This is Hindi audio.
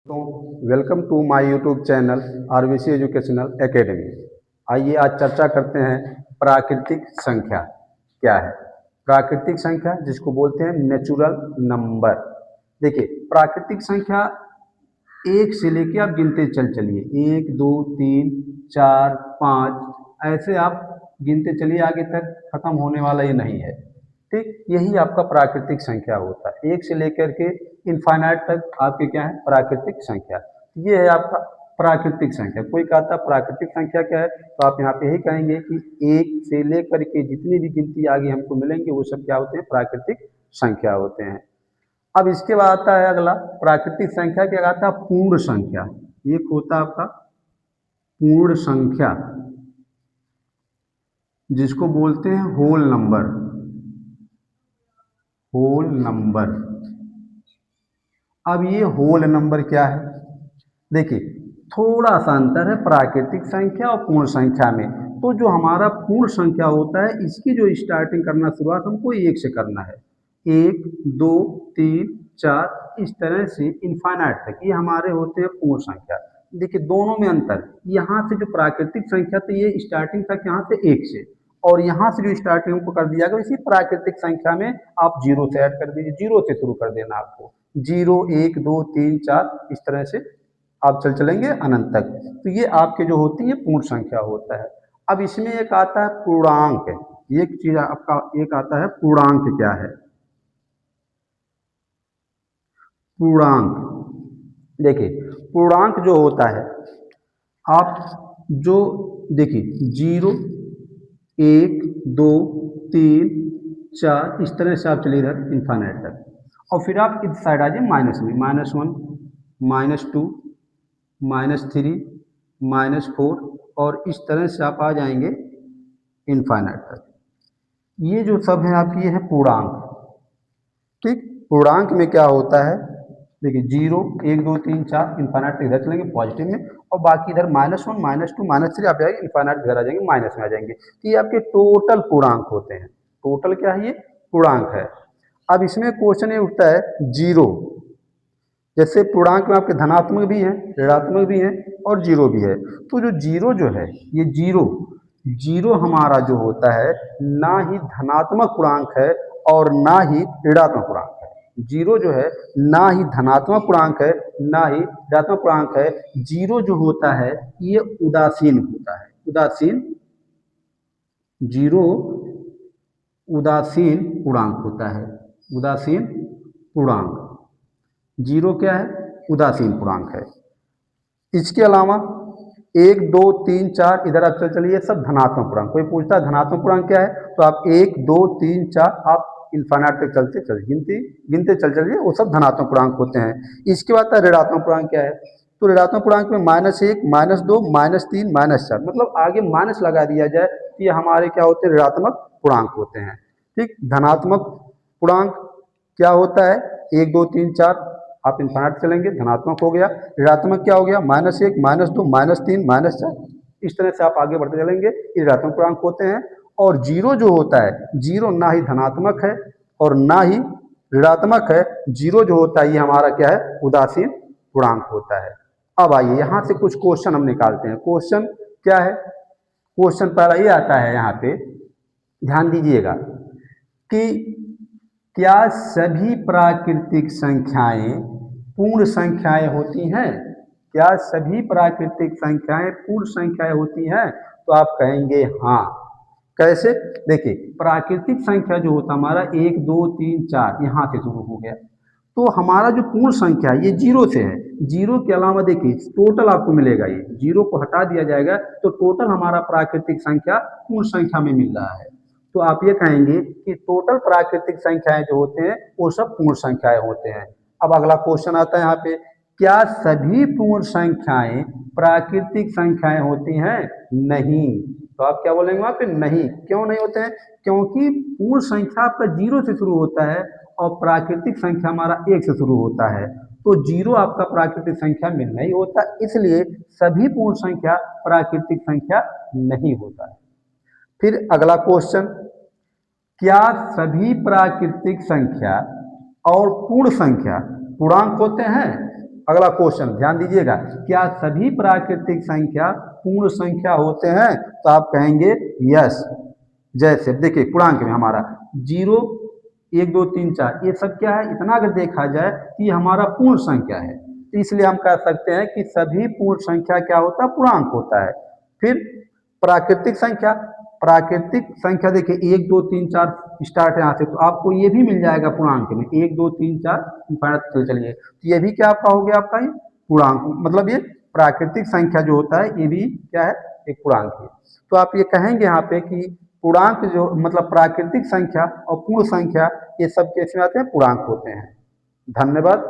तो welcome to my YouTube channel RBC educational academy. आइए आज चर्चा करते हैं प्राकृतिक संख्या क्या है। प्राकृतिक संख्या जिसको बोलते हैं नेचुरल नंबर। देखिए, प्राकृतिक संख्या एक से लेके आप गिनते चलिए, एक दो तीन चार पाँच, ऐसे आप गिनते चलिए, आगे तक खत्म होने वाला ये नहीं है। ठीक, यही आपका प्राकृतिक संख्या होता है। एक से लेकर के इनफाइनाइट तक आपके क्या है प्राकृतिक संख्या। ये है आपका प्राकृतिक संख्या। कोई कहता है प्राकृतिक संख्या क्या है, तो आप यहाँ पे यही कहेंगे कि एक से लेकर के जितनी भी गिनती आगे हमको मिलेंगे वो सब क्या होते हैं, प्राकृतिक संख्या होते हैं। अब इसके बाद आता है अगला प्राकृतिक संख्या क्या आता है, पूर्ण संख्या। एक होता है आपका पूर्ण संख्या जिसको बोलते हैं होल नंबर। Whole number. अब ये होल नंबर क्या है, देखिए थोड़ा सा अंतर है प्राकृतिक संख्या और पूर्ण संख्या में। तो जो हमारा पूर्ण संख्या होता है इसकी जो स्टार्टिंग करना शुरुआत हमको एक से करना है। एक दो तीन चार इस तरह से इनफाइनाइट तक ये हमारे होते हैं पूर्ण संख्या। देखिए दोनों में अंतर, यहाँ से जो प्राकृतिक संख्या तो ये स्टार्टिंग तक यहाँ से एक से, और यहाँ से जो स्टार्टिंग हमको कर दिया गया इसी प्राकृतिक संख्या में आप जीरो से ऐड कर दीजिए, जीरो से शुरू कर देना आपको। जीरो एक दो तीन चार इस तरह से आप चलेंगे अनंत तक। तो ये आपके जो होती है पूर्ण संख्या होता है। अब इसमें एक आता है पूर्णांक। एक चीज आपका एक आता है पूर्णांक क्या है, पूर्णांक। देखिए पूर्णांक जो होता है आप जो देखिए जीरो एक दो तीन चार इस तरह से आप चलिए इधर इन्फाइनाइट तक, और फिर आप इस साइड आ जाइए माइनस में, minus one minus two minus three minus four, और इस तरह से आप आ जाएंगे इनफाइनाइट तक। ये जो सब है आपकी ये है पूर्णांक। ठीक, पूर्णांक में क्या होता है, देखिए जीरो एक दो तीन चार इनफाइनाइट तक इधर चलेंगे पॉजिटिव में, और बाकी इधर minus one minus two minus three आप जाएंगे इनफाइनाइट इधर आ जाएंगे माइनस में आ जाएंगे। तो ये आपके टोटल पूर्णांक होते हैं। टोटल क्या है, ये पूर्णांक है। अब इसमें क्वेश्चन ये उठता है जीरो, जैसे पूर्णांक में आपके धनात्मक भी हैं ऋणात्मक भी हैं और जीरो भी है। तो जो जीरो जो है ये जीरो, जीरो हमारा जो होता है ना ही धनात्मक पूर्णांक है और ना ही ऋणात्मक पूर्णांक है। जीरो जो है ना ही धनात्मक पूर्णांक है ना ही ऋणात्मक पूर्णांक है। जीरो जो होता है ये उदासीन होता है, उदासीन। जीरो उदासीन पूर्णांक होता है, उदासीन पूर्णांक। जीरो क्या है, उदासीन पूर्णांक है। इसके अलावा एक दो तीन चार इधर आप चलिए सब धनात्मक पूर्णांक। कोई पूछता है धनात्मक पूर्णांक क्या है, तो आप एक दो तीन चार आप इन्फाइनाइट तक चलते चल गिनते गिनते चलिए, वो सब धनात्मक पूर्णांक होते हैं। इसके बाद ऋणात्मक पूर्णांक क्या है, तो ऋणात्मक पूर्णांक में माइनस एक माइनस दो माइनस तीन माइनस चार, मतलब आगे माइनस लगा दिया जाए तो ये हमारे क्या होते हैं, ऋणात्मक पूर्णांक होते हैं। ठीक, धनात्मक पूर्णांक क्या होता है, एक दो तीन चार आप इनफाइनाइट चलेंगे धनात्मक हो गया। ऋणात्मक क्या हो गया, माइनस एक माइनस दो माइनस तीन माइनस चार, इस तरह से आप आगे बढ़ते चलेंगे, ये ऋणात्मक पूर्णांक होते हैं। और जीरो जो होता है, जीरो ना ही धनात्मक है और ना ही ऋणात्मक है। जीरो जो होता है ये हमारा क्या है, उदासीन पूर्णांक होता है। अब आइए यहाँ से कुछ क्वेश्चन हम निकालते हैं। क्वेश्चन क्या है, क्वेश्चन पहला ये आता है, यहाँ पे ध्यान दीजिएगा कि क्या सभी प्राकृतिक संख्याएं पूर्ण संख्याएं होती हैं, क्या सभी प्राकृतिक संख्याएं पूर्ण संख्याएं होती हैं, तो आप कहेंगे हाँ। कैसे, देखिए प्राकृतिक संख्या जो होता है हमारा एक दो तीन चार यहाँ से शुरू हो गया, तो हमारा जो पूर्ण संख्या ये जीरो से है। जीरो के अलावा देखिए टोटल आपको मिलेगा, ये जीरो को हटा दिया जाएगा तो टोटल हमारा प्राकृतिक संख्या पूर्ण संख्या में मिल रहा है। तो आप ये कहेंगे कि टोटल प्राकृतिक संख्याएं जो होते हैं वो सब पूर्ण संख्याएं होते हैं। अब अगला क्वेश्चन आता है यहाँ पे, क्या सभी पूर्ण संख्याएं प्राकृतिक संख्याएं होती हैं, नहीं। तो आप क्या बोलेंगे वहां पे, नहीं। क्यों नहीं होते हैं, क्योंकि पूर्ण संख्या आपका जीरो से शुरू होता है और प्राकृतिक संख्या हमारा एक से शुरू होता है, तो जीरो आपका प्राकृतिक संख्या में नहीं होता, इसलिए सभी पूर्ण संख्या प्राकृतिक संख्या नहीं होता है। फिर अगला क्वेश्चन, क्या सभी प्राकृतिक संख्या और पूर्ण संख्या पूर्णांक होते हैं, अगला क्वेश्चन ध्यान दीजिएगा, क्या सभी प्राकृतिक संख्या पूर्ण संख्या होते हैं? तो आप कहेंगे यस। जैसे देखिए पूर्णांक में हमारा 0, 1, 2, 3, 4 ये सब क्या है, इतना अगर देखा जाए कि हमारा पूर्ण संख्या है, तो इसलिए हम कह सकते हैं कि सभी पूर्ण संख्या क्या होता है, पूर्णांक होता है। फिर प्राकृतिक संख्या, प्राकृतिक संख्या देखिए 1, 2, 3, 4 स्टार्ट है यहाँ से, तो आपको ये भी मिल जाएगा पूर्णांक में 1, 2, 3, 4 चलिए, तो ये भी क्या आपका हो गया, आपका ये पूर्णांक, मतलब ये प्राकृतिक संख्या जो होता है ये भी क्या है, एक पूर्णांक है। तो आप ये कहेंगे यहाँ पे कि पूर्णांक जो मतलब प्राकृतिक संख्या और पूर्ण संख्या ये सब कैसे आते हैं, पूर्णांक होते हैं। धन्यवाद।